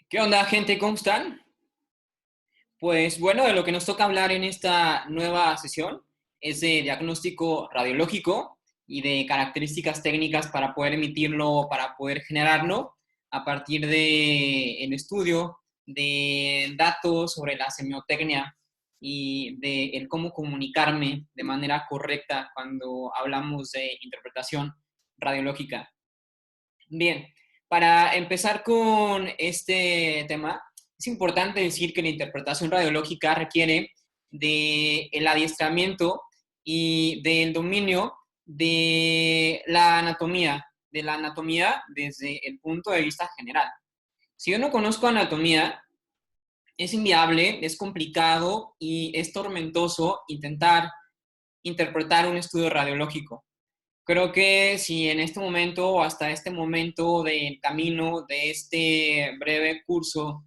¿Qué onda, gente? ¿Cómo están? Pues bueno, de lo que nos toca hablar en esta nueva sesión es de diagnóstico radiológico y de características técnicas para poder emitirlo, para poder generarlo a partir de el estudio de datos sobre la semiotecnia y de el cómo comunicarme de manera correcta cuando hablamos de interpretación radiológica. Bien, para empezar con este tema, es importante decir que la interpretación radiológica requiere del adiestramiento y del dominio de la anatomía desde el punto de vista general. Si yo no conozco anatomía, es inviable, es complicado y es tormentoso intentar interpretar un estudio radiológico. Creo que si en este momento o hasta este momento del camino de este breve curso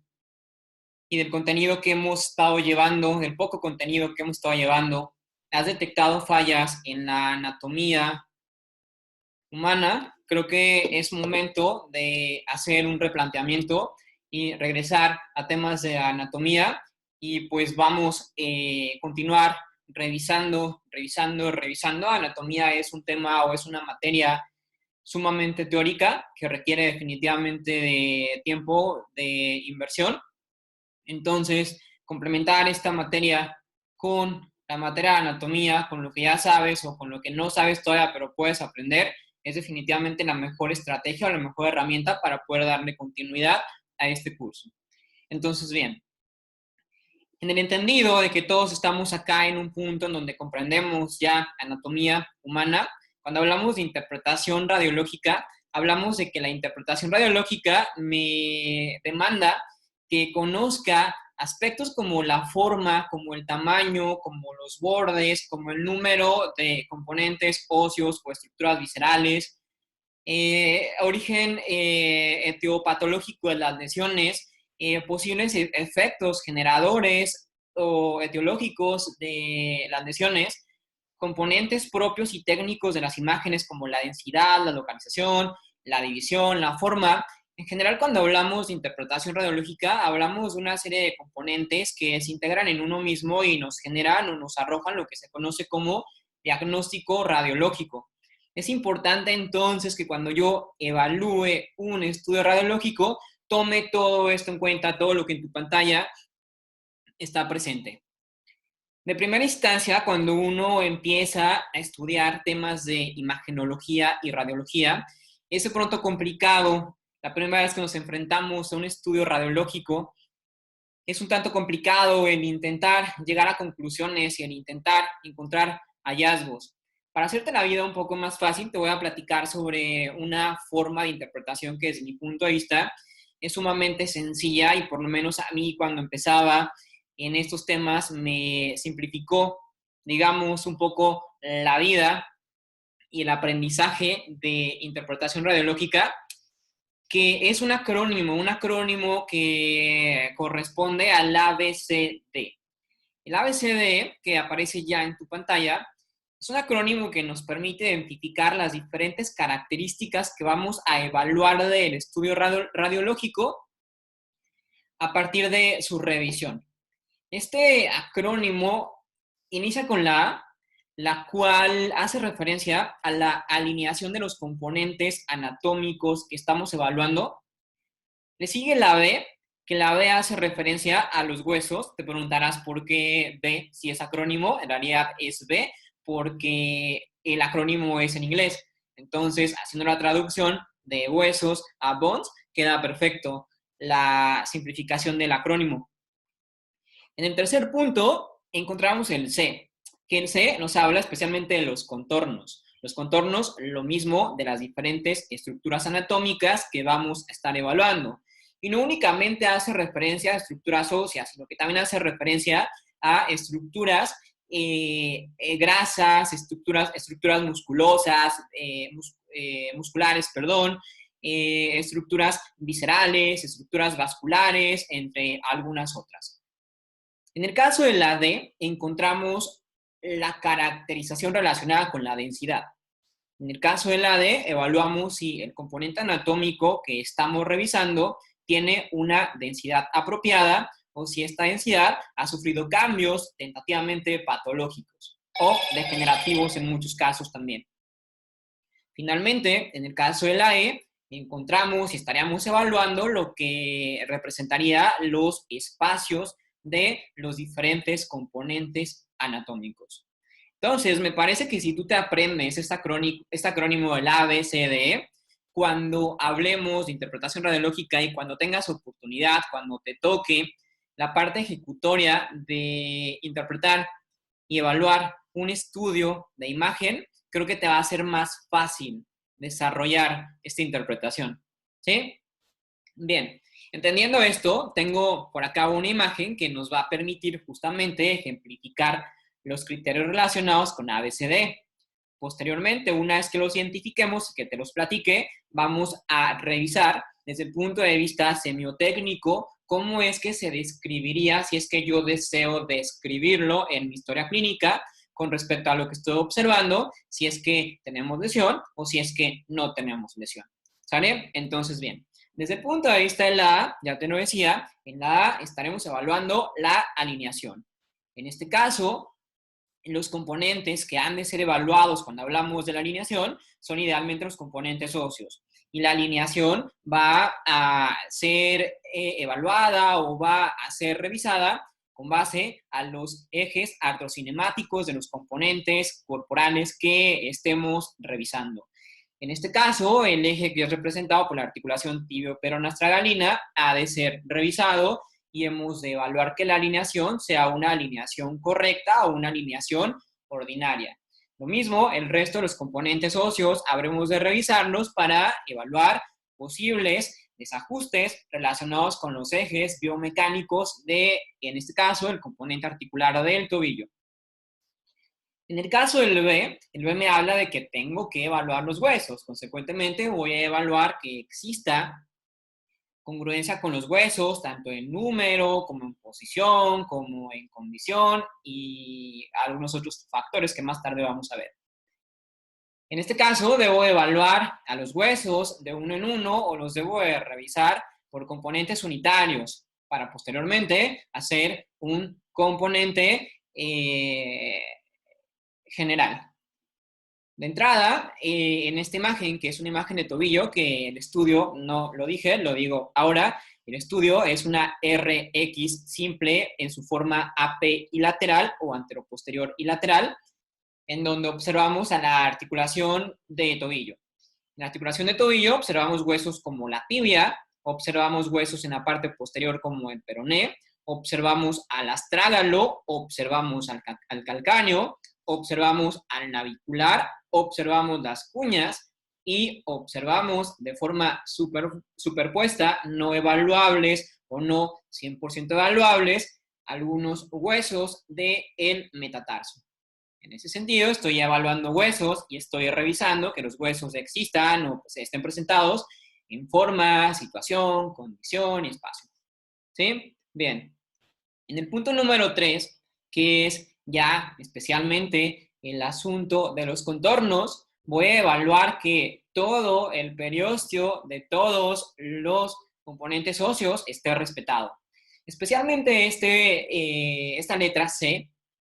y del contenido que hemos estado llevando, del poco contenido que hemos estado llevando, has detectado fallas en la anatomía humana, creo que es momento de hacer un replanteamiento y regresar a temas de anatomía y pues vamos a continuar revisando. Anatomía es un tema o es una materia sumamente teórica que requiere definitivamente de tiempo de inversión. Entonces, complementar esta materia con la materia de anatomía, con lo que ya sabes o con lo que no sabes todavía, pero puedes aprender, es definitivamente la mejor estrategia o la mejor herramienta para poder darle continuidad a este curso. Entonces, bien, en el entendido de que todos estamos acá en un punto en donde comprendemos ya anatomía humana, cuando hablamos de interpretación radiológica, hablamos de que la interpretación radiológica me demanda que conozca aspectos como la forma, como el tamaño, como los bordes, como el número de componentes óseos o estructuras viscerales, origen etiopatológico de las lesiones, posibles efectos generadores o etiológicos de las lesiones, componentes propios y técnicos de las imágenes como la densidad, la localización, la división, la forma. En general, cuando hablamos de interpretación radiológica, hablamos de una serie de componentes que se integran en uno mismo y nos generan o nos arrojan lo que se conoce como diagnóstico radiológico. Es importante entonces que cuando yo evalúe un estudio radiológico, tome todo esto en cuenta, todo lo que en tu pantalla está presente. De primera instancia, cuando uno empieza a estudiar temas de imagenología y radiología, es de pronto complicado. La primera vez que nos enfrentamos a un estudio radiológico, es un tanto complicado el intentar llegar a conclusiones y el intentar encontrar hallazgos. Para hacerte la vida un poco más fácil, te voy a platicar sobre una forma de interpretación que desde mi punto de vista es sumamente sencilla y por lo menos a mí cuando empezaba en estos temas me simplificó, digamos, un poco la vida y el aprendizaje de interpretación radiológica, que es un acrónimo que corresponde al ABCD. El ABCD, que aparece ya en tu pantalla, es un acrónimo que nos permite identificar las diferentes características que vamos a evaluar del estudio radiológico a partir de su revisión. Este acrónimo inicia con la A, la cual hace referencia a la alineación de los componentes anatómicos que estamos evaluando. Le sigue la B, que la B hace referencia a los huesos. Te preguntarás por qué B, si es acrónimo. En realidad es B, porque el acrónimo es en inglés. Entonces, haciendo la traducción de huesos a bones, queda perfecto la simplificación del acrónimo. En el tercer punto, encontramos el C, que el C nos habla especialmente de los contornos. Los contornos, lo mismo de las diferentes estructuras anatómicas que vamos a estar evaluando. Y no únicamente hace referencia a estructuras óseas, sino que también hace referencia a estructuras grasas, estructuras musculosas, musculares, perdón, estructuras viscerales, estructuras vasculares, entre algunas otras. En el caso de la D, encontramos la caracterización relacionada con la densidad. En el caso de la D, evaluamos si el componente anatómico que estamos revisando tiene una densidad apropiada o si esta densidad ha sufrido cambios tentativamente patológicos o degenerativos en muchos casos también. Finalmente, en el caso de la E, encontramos y estaríamos evaluando lo que representaría los espacios de los diferentes componentes anatómicos. Entonces, me parece que si tú te aprendes este acrónimo del ABCDE, cuando hablemos de interpretación radiológica y cuando tengas oportunidad, cuando te toque la parte ejecutoria de interpretar y evaluar un estudio de imagen, creo que te va a ser más fácil desarrollar esta interpretación. ¿Sí? Bien, entendiendo esto, tengo por acá una imagen que nos va a permitir justamente ejemplificar los criterios relacionados con ABCD. Posteriormente, una vez que los identifiquemos y que te los platique, vamos a revisar desde el punto de vista semiotécnico cómo es que se describiría, si es que yo deseo describirlo en mi historia clínica con respecto a lo que estoy observando, si es que tenemos lesión o si es que no tenemos lesión. ¿Sale? Entonces, bien, desde el punto de vista de la A, ya te lo decía, en la A estaremos evaluando la alineación. En este caso, los componentes que han de ser evaluados cuando hablamos de la alineación son idealmente los componentes óseos. Y la alineación va a ser evaluada o va a ser revisada con base a los ejes artrocinemáticos de los componentes corporales que estemos revisando. En este caso, el eje que es representado por la articulación tibio-peronastragalina ha de ser revisado y hemos de evaluar que la alineación sea una alineación correcta o una alineación ordinaria. Lo mismo, el resto de los componentes óseos habremos de revisarlos para evaluar posibles desajustes relacionados con los ejes biomecánicos de, en este caso, el componente articular del tobillo. En el caso del B, el B me habla de que tengo que evaluar los huesos. Consecuentemente, voy a evaluar que exista congruencia con los huesos, tanto en número, como en posición, como en condición y algunos otros factores que más tarde vamos a ver. En este caso, debo evaluar a los huesos de uno en uno o los debo de revisar por componentes unitarios para posteriormente hacer un componente general. De entrada, en esta imagen, que es una imagen de tobillo, que el estudio, no lo dije, lo digo ahora, el estudio es una RX simple en su forma AP y lateral o anteroposterior y lateral, en donde observamos a la articulación de tobillo. En la articulación de tobillo observamos huesos como la tibia, observamos huesos en la parte posterior como el peroné, observamos al astrágalo, observamos al calcáneo, observamos al navicular, observamos las cuñas y observamos de forma superpuesta, no evaluables o no 100% evaluables, algunos huesos del metatarso. En ese sentido, estoy evaluando huesos y estoy revisando que los huesos existan o pues, estén presentados en forma, situación, condición y espacio. ¿Sí? Bien. En el punto número 3, que es ya especialmente el asunto de los contornos, voy a evaluar que todo el periósteo de todos los componentes óseos esté respetado. Especialmente esta letra C,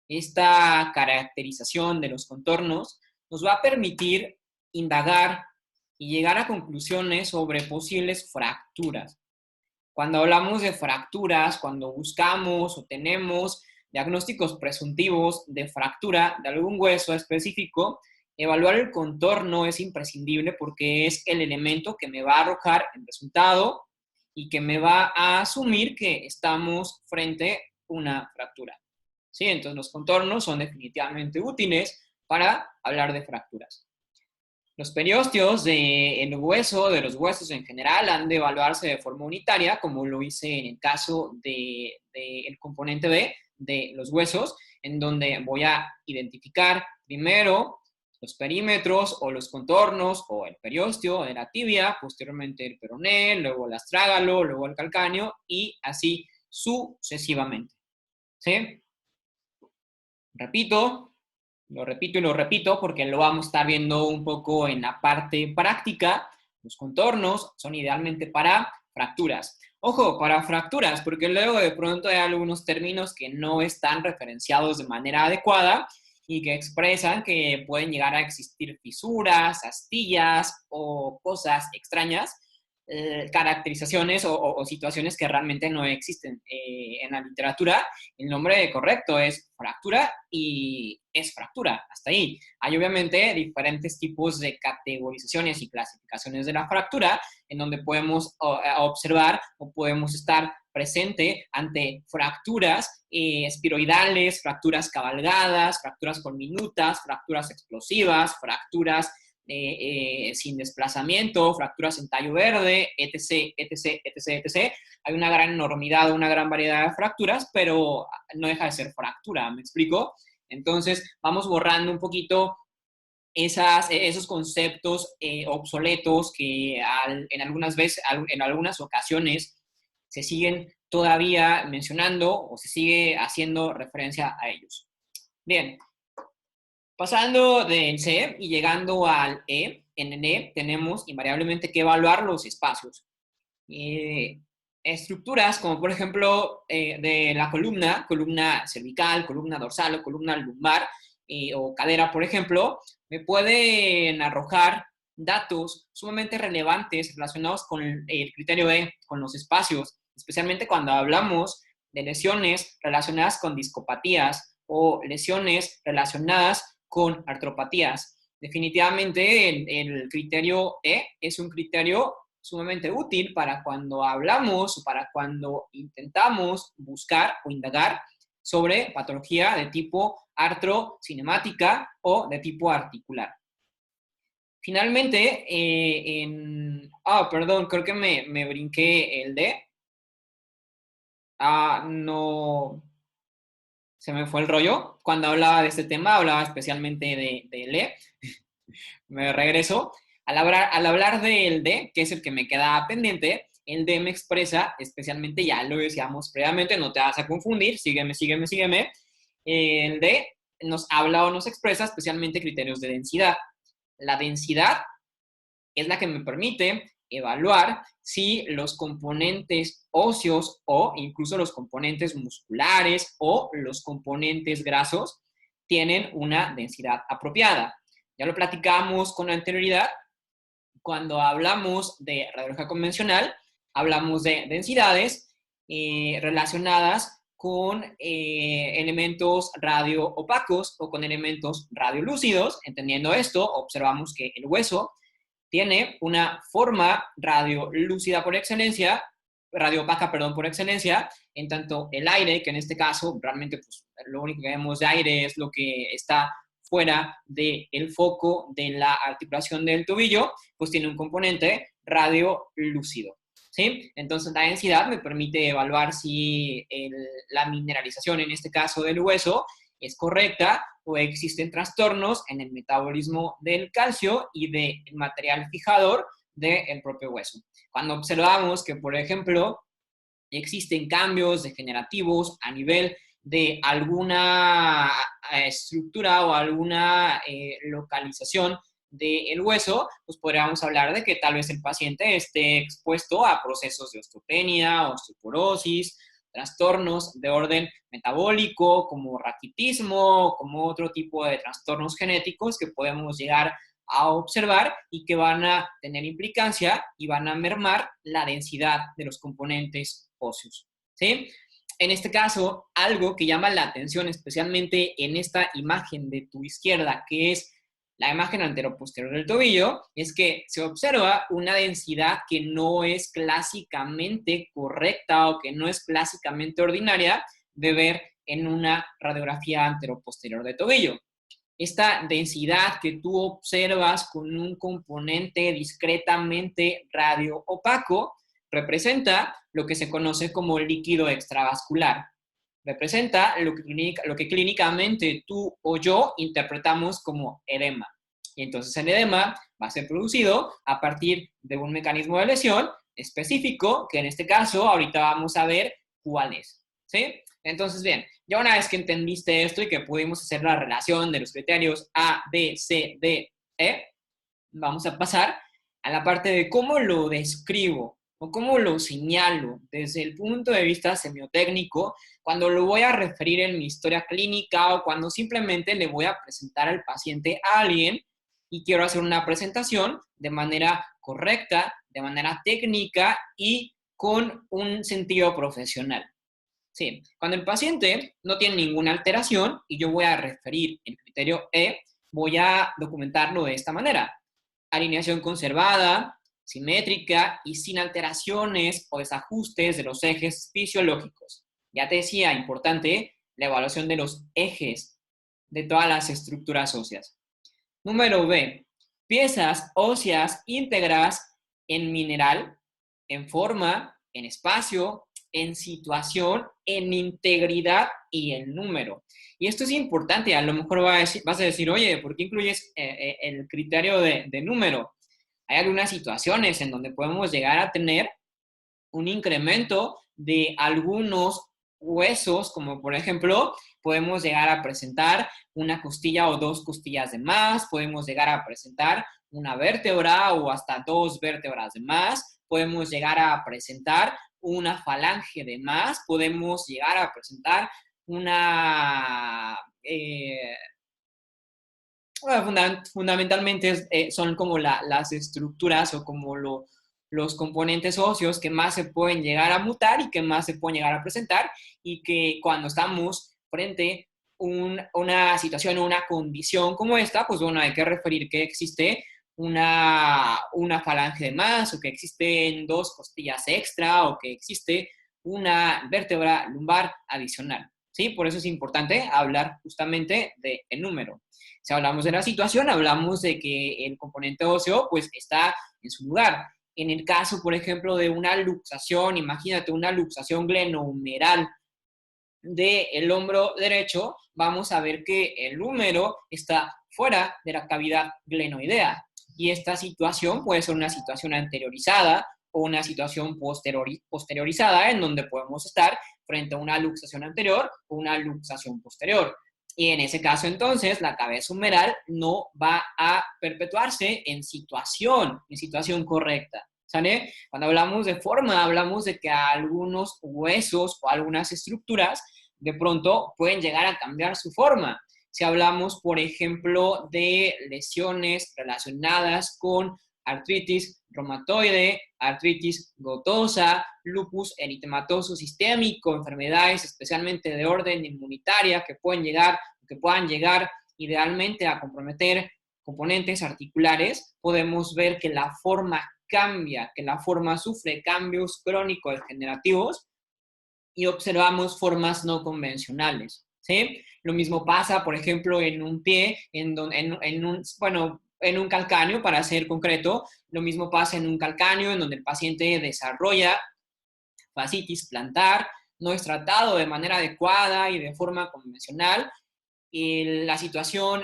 esta caracterización de los contornos, nos va a permitir indagar y llegar a conclusiones sobre posibles fracturas. Cuando hablamos de fracturas, cuando buscamos o tenemos diagnósticos presuntivos de fractura de algún hueso específico, evaluar el contorno es imprescindible porque es el elemento que me va a arrojar el resultado y que me va a asumir que estamos frente a una fractura. ¿Sí? Entonces los contornos son definitivamente útiles para hablar de fracturas. Los periósteos del hueso, de los huesos en general, han de evaluarse de forma unitaria, como lo hice en el caso del componente B de los huesos, en donde voy a identificar primero los perímetros o los contornos o el periósteo de la tibia, posteriormente el peroné, luego el astrágalo, luego el calcáneo y así sucesivamente. ¿Sí? Lo repito y lo repito porque lo vamos a estar viendo un poco en la parte práctica. Los contornos son idealmente para fracturas. Ojo, para fracturas, porque luego de pronto hay algunos términos que no están referenciados de manera adecuada y que expresan que pueden llegar a existir fisuras, astillas o cosas extrañas, caracterizaciones o situaciones que realmente no existen. En la literatura, el nombre correcto es fractura y es fractura, hasta ahí. Hay obviamente diferentes tipos de categorizaciones y clasificaciones de la fractura, en donde podemos observar o podemos estar presente ante fracturas espiroidales, fracturas cabalgadas, fracturas conminutas, fracturas explosivas, fracturas sin desplazamiento, fracturas en tallo verde, etc, etc, etc, etc. Hay una gran enormidad, una gran variedad de fracturas, pero no deja de ser fractura, ¿me explico? Entonces, vamos borrando un poquito esos conceptos obsoletos que en algunas ocasiones se siguen todavía mencionando o se sigue haciendo referencia a ellos. Bien, pasando del C y llegando al E, en el E tenemos invariablemente que evaluar los espacios. Estructuras como por ejemplo de la columna cervical, columna dorsal o columna lumbar o cadera, por ejemplo, me pueden arrojar datos sumamente relevantes relacionados con el criterio E, con los espacios, especialmente cuando hablamos de lesiones relacionadas con discopatías o lesiones relacionadas con artropatías. Definitivamente el criterio E es un criterio sumamente útil para cuando hablamos o para cuando intentamos buscar o indagar sobre patología de tipo artrocinemática o de tipo articular. Finalmente, perdón, creo que me brinqué el D. No, se me fue el rollo. Cuando hablaba de este tema, hablaba especialmente de E. Me regreso. Al hablar del D, que es el que me queda pendiente, el D me expresa, especialmente, ya lo decíamos previamente, no te vas a confundir, sígueme, sígueme, sígueme. El D nos habla o nos expresa especialmente criterios de densidad. La densidad es la que me permite evaluar si los componentes óseos o incluso los componentes musculares o los componentes grasos tienen una densidad apropiada. Ya lo platicamos con anterioridad. Cuando hablamos de radiología convencional, hablamos de densidades relacionadas con elementos radioopacos o con elementos radiolúcidos. Entendiendo esto, observamos que el hueso tiene una forma radiolúcida por excelencia, radioopaca, perdón, por excelencia, en tanto el aire, que en este caso realmente pues, lo único que vemos de aire es lo que está fuera del foco de la articulación del tobillo, pues tiene un componente radiolúcido. ¿Sí? Entonces la densidad me permite evaluar si la mineralización, en este caso del hueso, es correcta o existen trastornos en el metabolismo del calcio y del material fijador del propio hueso. Cuando observamos que, por ejemplo, existen cambios degenerativos a nivel de alguna estructura o alguna localización del hueso, pues podríamos hablar de que tal vez el paciente esté expuesto a procesos de osteopenia, osteoporosis, trastornos de orden metabólico, como raquitismo, como otro tipo de trastornos genéticos que podemos llegar a observar y que van a tener implicancia y van a mermar la densidad de los componentes óseos. ¿Sí? En este caso, algo que llama la atención, especialmente en esta imagen de tu izquierda, que es la imagen anteroposterior del tobillo, es que se observa una densidad que no es clásicamente correcta o que no es clásicamente ordinaria de ver en una radiografía anteroposterior de tobillo. Esta densidad que tú observas con un componente discretamente radioopaco representa lo que se conoce como líquido extravascular. Representa lo que clínicamente tú o yo interpretamos como edema. Y entonces el edema va a ser producido a partir de un mecanismo de lesión específico, que en este caso ahorita vamos a ver cuál es. ¿Sí? Entonces, bien, ya una vez que entendiste esto y que pudimos hacer la relación de los criterios A, B, C, D, E, vamos a pasar a la parte de cómo lo describo o cómo lo señalo desde el punto de vista semiotécnico cuando lo voy a referir en mi historia clínica o cuando simplemente le voy a presentar al paciente a alguien y quiero hacer una presentación de manera correcta, de manera técnica y con un sentido profesional. Sí, cuando el paciente no tiene ninguna alteración y yo voy a referir el criterio E, voy a documentarlo de esta manera. Alineación conservada, simétrica y sin alteraciones o desajustes de los ejes fisiológicos. Ya te decía, importante, la evaluación de los ejes de todas las estructuras óseas. Número B, piezas óseas íntegras en mineral, en forma, en espacio, en situación, en integridad y en número. Y esto es importante, a lo mejor vas a decir, oye, ¿por qué incluyes el criterio de número? Hay algunas situaciones en donde podemos llegar a tener un incremento de algunos huesos, como por ejemplo, podemos llegar a presentar una costilla o dos costillas de más, podemos llegar a presentar una vértebra o hasta dos vértebras de más, podemos llegar a presentar una falange de más, podemos llegar a presentar una... fundamentalmente son como las estructuras o como los componentes óseos que más se pueden llegar a mutar y que más se pueden llegar a presentar y que cuando estamos frente a una situación o una condición como esta, pues bueno, hay que referir que existe una falange de más o que existen dos costillas extra o que existe una vértebra lumbar adicional. ¿Sí? Por eso es importante hablar justamente del número. Si hablamos de la situación, hablamos de que el componente óseo pues está en su lugar. En el caso, por ejemplo, de una luxación, imagínate una luxación glenohumeral del hombro derecho, vamos a ver que el húmero está fuera de la cavidad glenoidea. Y esta situación puede ser una situación anteriorizada o una situación posteriorizada en donde podemos estar frente a una luxación anterior o una luxación posterior. Y en ese caso, entonces, la cabeza humeral no va a perpetuarse en situación correcta. ¿Sale? Cuando hablamos de forma, hablamos de que algunos huesos o algunas estructuras de pronto pueden llegar a cambiar su forma. Si hablamos, por ejemplo, de lesiones relacionadas con artritis reumatoide, artritis gotosa, lupus eritematoso sistémico, enfermedades especialmente de orden inmunitaria que puedan llegar idealmente a comprometer componentes articulares, podemos ver que la forma cambia, que la forma sufre cambios crónico-degenerativos y observamos formas no convencionales, ¿sí? Lo mismo pasa, por ejemplo, en un pie, en un calcáneo, para ser concreto, lo mismo pasa en un calcáneo, en donde el paciente desarrolla fascitis plantar, no es tratado de manera adecuada y de forma convencional, y la situación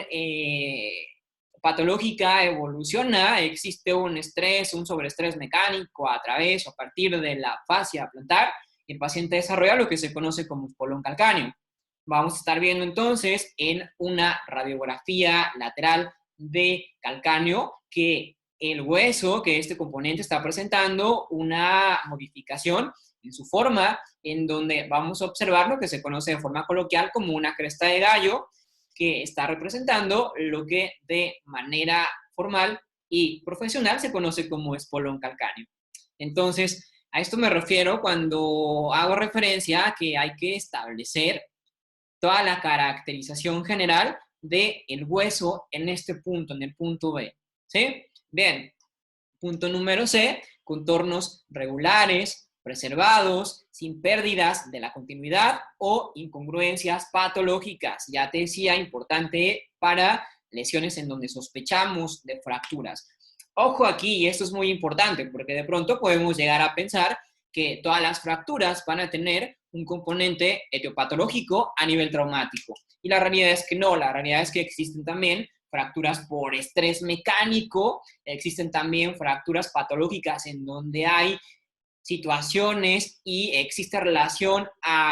patológica evoluciona, existe un estrés, un sobreestrés mecánico a través o a partir de la fascia plantar, y el paciente desarrolla lo que se conoce como espolón calcáneo. Vamos a estar viendo entonces en una radiografía lateral de calcáneo que el hueso, que este componente está presentando una modificación en su forma, en donde vamos a observar lo que se conoce de forma coloquial como una cresta de gallo, que está representando lo que de manera formal y profesional se conoce como espolón calcáneo. Entonces, a esto me refiero cuando hago referencia a que hay que establecer toda la caracterización general del hueso en este punto, en el punto B. ¿Sí? Bien, punto número C, contornos regulares, preservados, sin pérdidas de la continuidad o incongruencias patológicas. Ya te decía, importante para lesiones en donde sospechamos de fracturas. Ojo aquí, y esto es muy importante, porque de pronto podemos llegar a pensar que todas las fracturas van a tener un componente etiopatológico a nivel traumático. Y la realidad es que no, la realidad es que existen también fracturas por estrés mecánico, existen también fracturas patológicas en donde hay situaciones y existe relación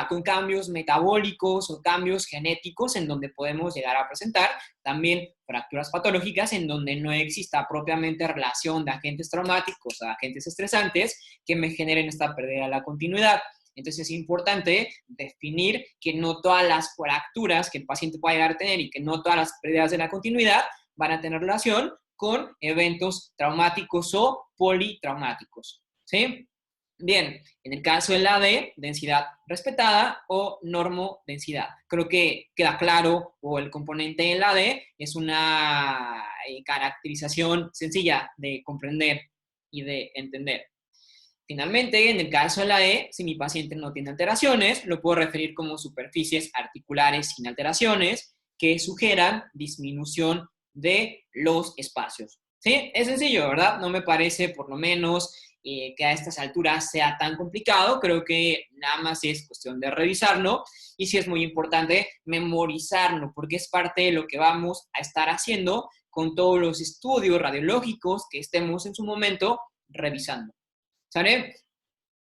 con cambios metabólicos o cambios genéticos en donde podemos llegar a presentar también fracturas patológicas en donde no exista propiamente relación de agentes traumáticos a agentes estresantes que me generen esta pérdida de la continuidad. Entonces es importante definir que no todas las fracturas que el paciente pueda llegar a tener y que no todas las pérdidas de la continuidad van a tener relación con eventos traumáticos o politraumáticos. ¿Sí? Bien, en el caso del AD, densidad respetada o normodensidad. Creo que queda claro, o el componente del AD es una caracterización sencilla de comprender y de entender. Finalmente, en el caso de la E, si mi paciente no tiene alteraciones, lo puedo referir como superficies articulares sin alteraciones que sugieran disminución de los espacios. ¿Sí? Es sencillo, ¿verdad? No me parece, por lo menos, que a estas alturas sea tan complicado. Creo que nada más es cuestión de revisarlo y sí es muy importante memorizarlo porque es parte de lo que vamos a estar haciendo con todos los estudios radiológicos que estemos en su momento revisando. ¿Sale?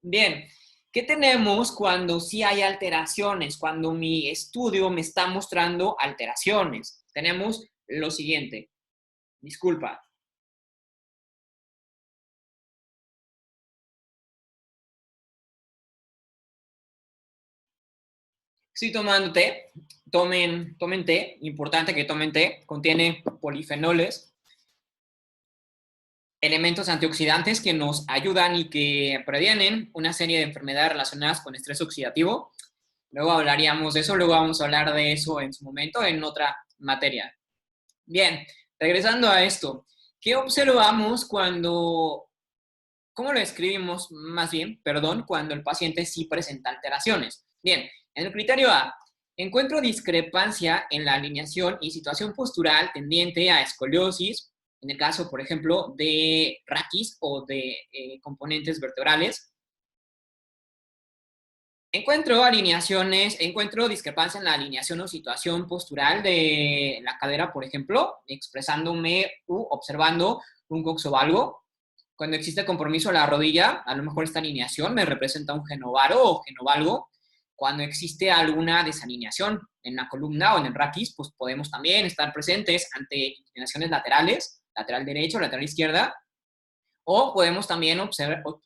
Bien, ¿qué tenemos cuando sí hay alteraciones? Cuando mi estudio me está mostrando alteraciones. Tenemos lo siguiente. Disculpa. Estoy tomando té. Tomen té. Importante que tomen té. Contiene polifenoles, elementos antioxidantes que nos ayudan y que previenen una serie de enfermedades relacionadas con estrés oxidativo. Luego hablaríamos de eso, luego vamos a hablar de eso en su momento en otra materia. Bien, regresando a esto, ¿qué observamos cuando, cómo lo escribimos más bien, perdón, cuando el paciente sí presenta alteraciones? Bien, en el criterio A, encuentro discrepancia en la alineación y situación postural tendiente a escoliosis, en el caso, por ejemplo, de raquis o de componentes vertebrales. Encuentro discrepancia en la alineación o situación postural de la cadera, por ejemplo, expresándome u observando un coxovalgo. Cuando existe compromiso de la rodilla, a lo mejor esta alineación me representa un genovaro o genovalgo. Cuando existe alguna desalineación en la columna o en el raquis, pues podemos también estar presentes ante inclinaciones laterales, lateral derecho, lateral izquierda, o podemos también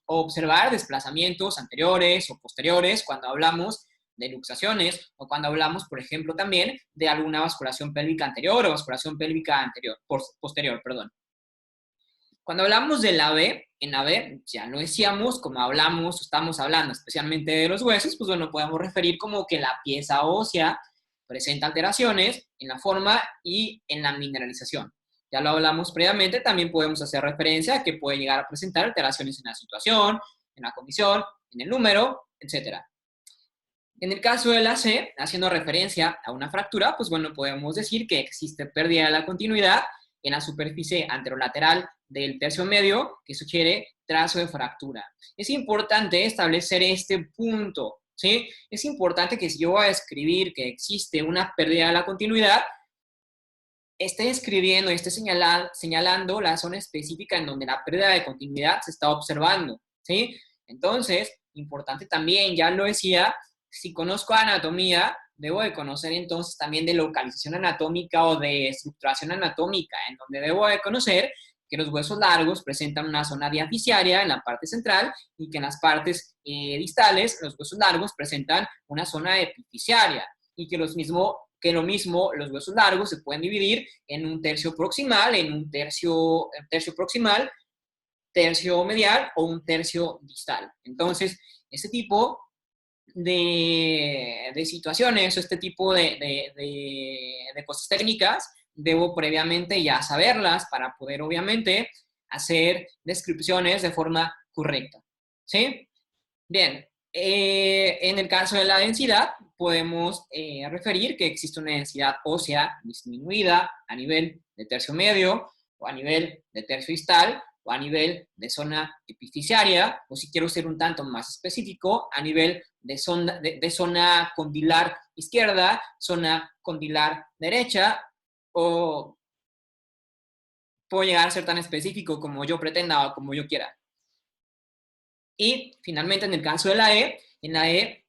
observar desplazamientos anteriores o posteriores cuando hablamos de luxaciones o cuando hablamos, por ejemplo, también de alguna vasculación pélvica anterior o vasculación pélvica posterior, perdón. Cuando hablamos de la B, en la B, ya lo decíamos, como hablamos, estamos hablando especialmente de los huesos, pues bueno, podemos referir como que la pieza ósea presenta alteraciones en la forma y en la mineralización. Ya lo hablamos previamente, también podemos hacer referencia a que puede llegar a presentar alteraciones en la situación, en la condición, en el número, etc. En el caso de la C, haciendo referencia a una fractura, pues bueno, podemos decir que existe pérdida de la continuidad en la superficie anterolateral del tercio medio, que sugiere trazo de fractura. Es importante establecer este punto, ¿sí? Es importante que si yo voy a escribir que existe una pérdida de la continuidad, esté escribiendo y esté señalando la zona específica en donde la pérdida de continuidad se está observando, ¿sí? Entonces, importante también, ya lo decía, si conozco anatomía, debo de conocer entonces también de localización anatómica o de estructuración anatómica, en donde debo de conocer que los huesos largos presentan una zona diaficiaria en la parte central y que en las partes distales los huesos largos presentan una zona epifisiaria y que lo mismo los huesos largos se pueden dividir en un tercio proximal, en un tercio proximal, tercio medial o un tercio distal. Entonces, este tipo de situaciones o este tipo de cosas técnicas, debo previamente ya saberlas para poder obviamente hacer descripciones de forma correcta. ¿Sí? Bien, en el caso de la densidad, podemos referir que existe una densidad ósea disminuida a nivel de tercio medio o a nivel de tercio distal o a nivel de zona epifisiaria, o si quiero ser un tanto más específico, a nivel de zona condilar izquierda, zona condilar derecha, o puedo llegar a ser tan específico como yo pretenda o como yo quiera. Y finalmente en el caso de la E, en la E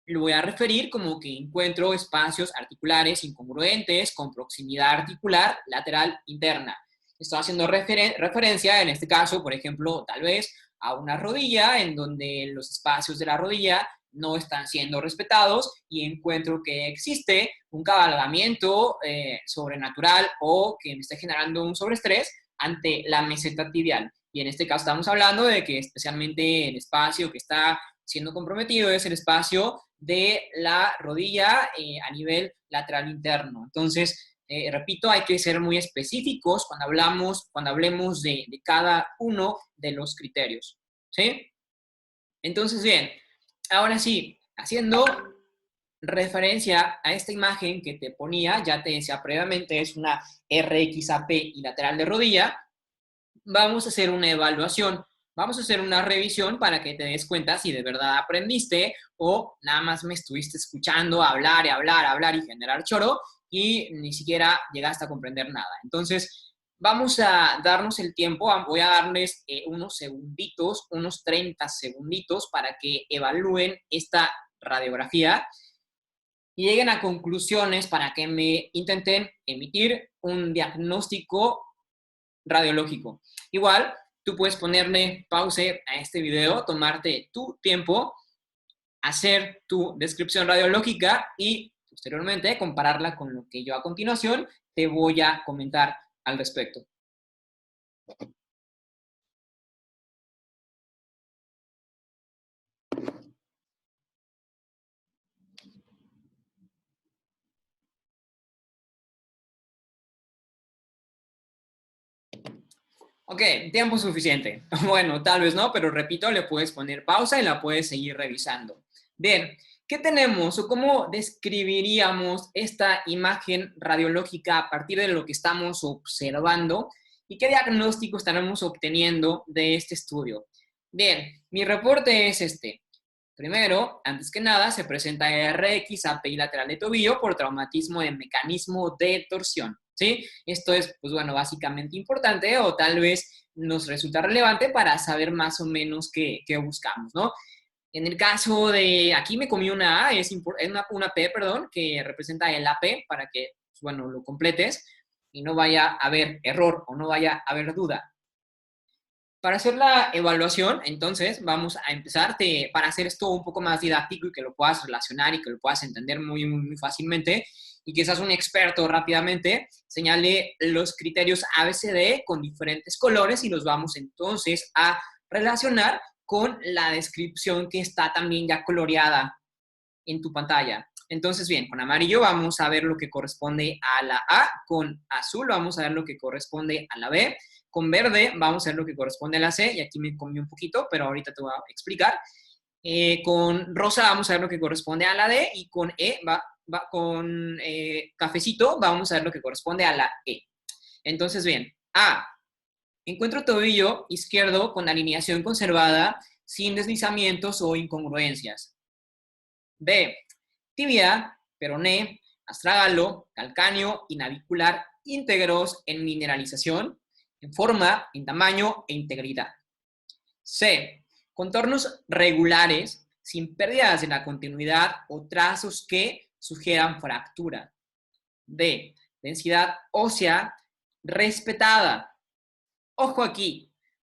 lo voy a referir como que encuentro espacios articulares incongruentes con proximidad articular lateral interna. Estoy haciendo referencia, en este caso, por ejemplo, tal vez a una rodilla en donde los espacios de la rodilla no están siendo respetados y encuentro que existe un cabalgamiento sobrenatural o que me esté generando un sobreestrés ante la meseta tibial. Y en este caso estamos hablando de que especialmente el espacio que está siendo comprometido es el espacio de la rodilla a nivel lateral interno. Entonces, repito, hay que ser muy específicos cuando hablemos de cada uno de los criterios. ¿Sí? Entonces, bien, ahora sí, haciendo referencia a esta imagen que te ponía, ya te decía previamente, es una RXAP y lateral de rodilla, vamos a hacer una evaluación. Vamos a hacer una revisión para que te des cuenta si de verdad aprendiste o nada más me estuviste escuchando hablar y hablar, hablar y generar choro y ni siquiera llegaste a comprender nada. Entonces, vamos a darnos el tiempo, voy a darles unos segunditos, unos 30 segunditos para que evalúen esta radiografía y lleguen a conclusiones para que me intenten emitir un diagnóstico radiológico. Igual, tú puedes ponerle pause a este video, tomarte tu tiempo, hacer tu descripción radiológica y posteriormente compararla con lo que yo a continuación te voy a comentar al respecto. Ok, tiempo suficiente. Bueno, tal vez no, pero repito, le puedes poner pausa y la puedes seguir revisando. Bien, ¿qué tenemos o cómo describiríamos esta imagen radiológica a partir de lo que estamos observando y qué diagnóstico estaremos obteniendo de este estudio? Bien, mi reporte es este. Primero, antes que nada, se presenta RX, API lateral de tobillo por traumatismo de mecanismo de torsión, ¿sí? Esto es, pues bueno, básicamente importante o tal vez nos resulta relevante para saber más o menos qué buscamos, ¿no? En el caso de, aquí me comí una A, es una P, perdón, que representa el AP para que, pues bueno, lo completes y no vaya a haber error o no vaya a haber duda. Para hacer la evaluación, entonces, vamos a empezar, para hacer esto un poco más didáctico y que lo puedas relacionar y que lo puedas entender muy fácilmente y que seas un experto rápidamente, señale los criterios ABCD con diferentes colores y los vamos entonces a relacionar con la descripción que está también ya coloreada en tu pantalla. Entonces, bien, con amarillo vamos a ver lo que corresponde a la A, con azul vamos a ver lo que corresponde a la B, con verde vamos a ver lo que corresponde a la C, y aquí me comí un poquito, pero ahorita te voy a explicar. Con rosa vamos a ver lo que corresponde a la D, y con con cafecito vamos a ver lo que corresponde a la E. Entonces, bien, A, encuentro tobillo izquierdo con alineación conservada, sin deslizamientos o incongruencias. B, tibia, peroné, astragalo, calcáneo y navicular íntegros en mineralización, en forma, en tamaño e integridad. C, contornos regulares, sin pérdidas de la continuidad o trazos que sugieran fractura. D, densidad ósea respetada. Ojo aquí,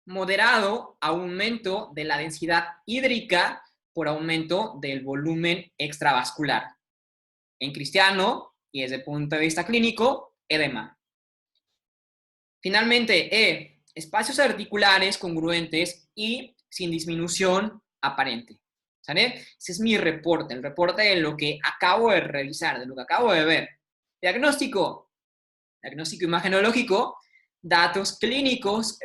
moderado aumento de la densidad hídrica por aumento del volumen extravascular. En cristiano, y desde el punto de vista clínico, edema. Finalmente, espacios articulares congruentes y sin disminución aparente. ¿Sale? Ese es mi reporte, el reporte de lo que acabo de revisar, de lo que acabo de ver. Diagnóstico imagenológico, datos clínicos,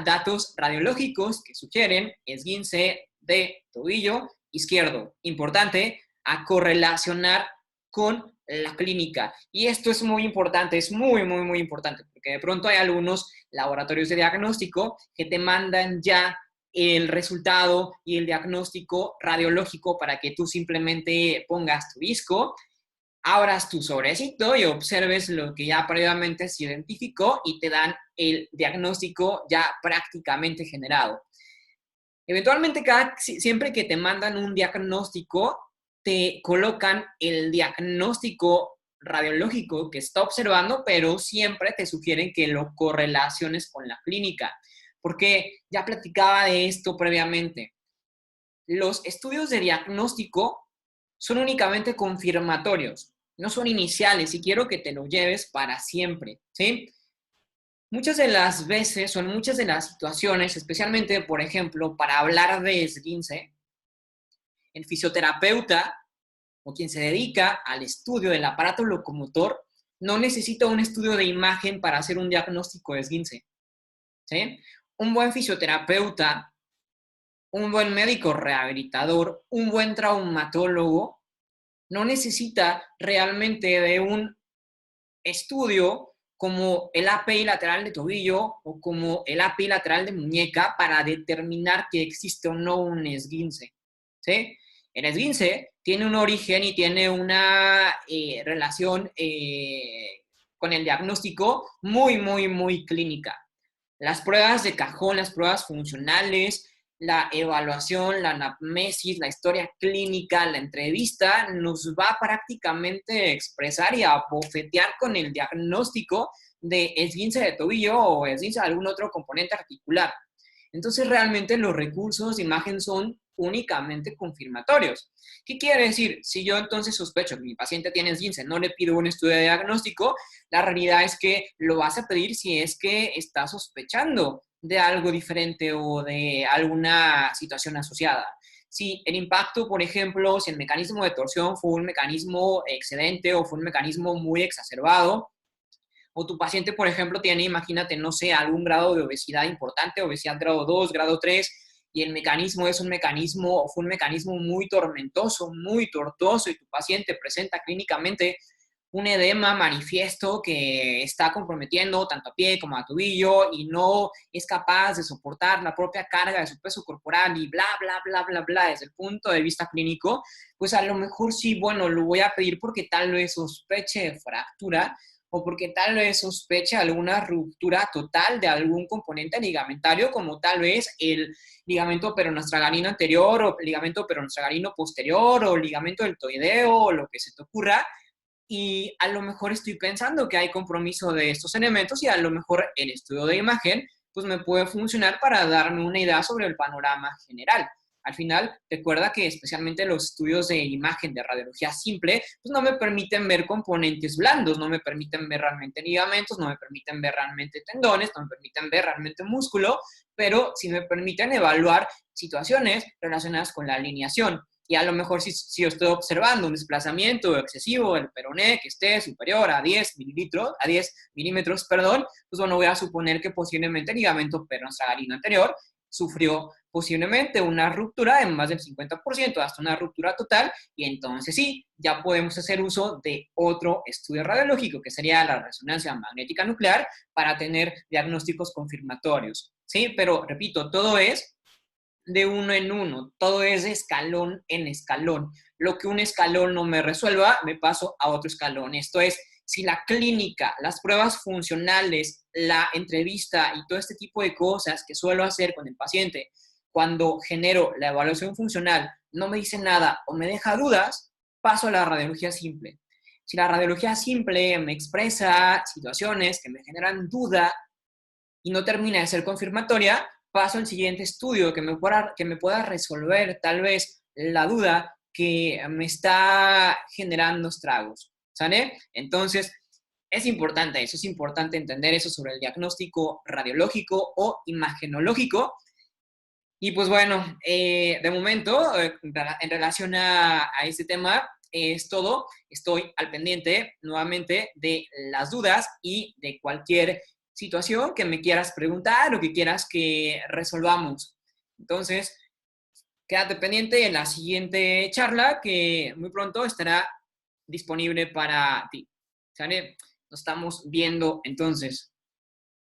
datos radiológicos que sugieren esguince de tobillo izquierdo. Importante, a correlacionar con la clínica. Y esto es muy importante, es muy importante, porque de pronto hay algunos laboratorios de diagnóstico que te mandan ya el resultado y el diagnóstico radiológico para que tú simplemente pongas tu disco, abras tu sobrecito y observes lo que ya previamente se identificó y te dan el diagnóstico ya prácticamente generado. Eventualmente, siempre que te mandan un diagnóstico, te colocan el diagnóstico radiológico que está observando, pero siempre te sugieren que lo correlaciones con la clínica, porque ya platicaba de esto previamente. Los estudios de diagnóstico son únicamente confirmatorios, no son iniciales, y quiero que te lo lleves para siempre, ¿sí? Muchas de las veces, o en muchas de las situaciones, especialmente, por ejemplo, para hablar de esguince, el fisioterapeuta o quien se dedica al estudio del aparato locomotor no necesita un estudio de imagen para hacer un diagnóstico de esguince, ¿sí? Un buen fisioterapeuta, un buen médico rehabilitador, un buen traumatólogo, no necesita realmente de un estudio como el API lateral de tobillo o como el API lateral de muñeca para determinar que existe o no un esguince, ¿sí? El esguince tiene un origen y tiene una relación con el diagnóstico muy clínica. Las pruebas de cajón, las pruebas funcionales, la evaluación, la anamnesis, la historia clínica, la entrevista, nos va prácticamente a expresar y a bofetear con el diagnóstico de esguince de tobillo o esguince de algún otro componente articular. Entonces, realmente los recursos de imagen son únicamente confirmatorios. ¿Qué quiere decir? Si yo entonces sospecho que mi paciente tiene esguince, no le pido un estudio de diagnóstico, la realidad es que lo vas a pedir si es que estás sospechando de algo diferente o de alguna situación asociada. Si el impacto, por ejemplo, si el mecanismo de torsión fue un mecanismo excedente o fue un mecanismo muy exacerbado, o tu paciente, por ejemplo, tiene, imagínate, no sé, algún grado de obesidad importante, obesidad grado 2, grado 3, y el mecanismo es un mecanismo, o fue un mecanismo muy tormentoso, muy tortuoso, y tu paciente presenta clínicamente un edema manifiesto que está comprometiendo tanto a pie como a tobillo y no es capaz de soportar la propia carga de su peso corporal y bla, desde el punto de vista clínico, pues a lo mejor sí, bueno, lo voy a pedir porque tal vez sospeche fractura o porque tal vez sospeche alguna ruptura total de algún componente ligamentario, como tal vez el ligamento peronostragalino anterior o ligamento peronostragalino posterior o ligamento deltoideo o lo que se te ocurra, y a lo mejor estoy pensando que hay compromiso de estos elementos y a lo mejor el estudio de imagen pues me puede funcionar para darme una idea sobre el panorama general. Al final, recuerda que especialmente los estudios de imagen de radiología simple, pues no me permiten ver componentes blandos, no me permiten ver realmente ligamentos, no me permiten ver realmente tendones, no me permiten ver realmente músculo, pero sí me permiten evaluar situaciones relacionadas con la alineación. Y a lo mejor si yo estoy observando un desplazamiento excesivo del peroné que esté superior a 10 mililitros, a 10 milímetros, perdón, pues bueno, voy a suponer que posiblemente el ligamento peronostragalino anterior sufrió posiblemente una ruptura en más del 50%, hasta una ruptura total, y entonces sí, ya podemos hacer uso de otro estudio radiológico, que sería la resonancia magnética nuclear, para tener diagnósticos confirmatorios. Sí, pero repito, todo es de uno en uno, todo es de escalón en escalón. Lo que un escalón no me resuelva, me paso a otro escalón. Esto es, si la clínica, las pruebas funcionales, la entrevista y todo este tipo de cosas que suelo hacer con el paciente, cuando genero la evaluación funcional, no me dice nada o me deja dudas, paso a la radiología simple. Si la radiología simple me expresa situaciones que me generan duda y no termina de ser confirmatoria, paso al siguiente estudio que me pueda resolver tal vez la duda que me está generando estragos, ¿sale? Entonces, es importante eso, es importante entender eso sobre el diagnóstico radiológico o imagenológico. Y pues bueno, de momento, en relación a este tema, es todo. Estoy al pendiente nuevamente de las dudas y de cualquier situación que me quieras preguntar o que quieras que resolvamos. Entonces, quédate pendiente en la siguiente charla que muy pronto estará disponible para ti. ¿Sale? Nos estamos viendo entonces.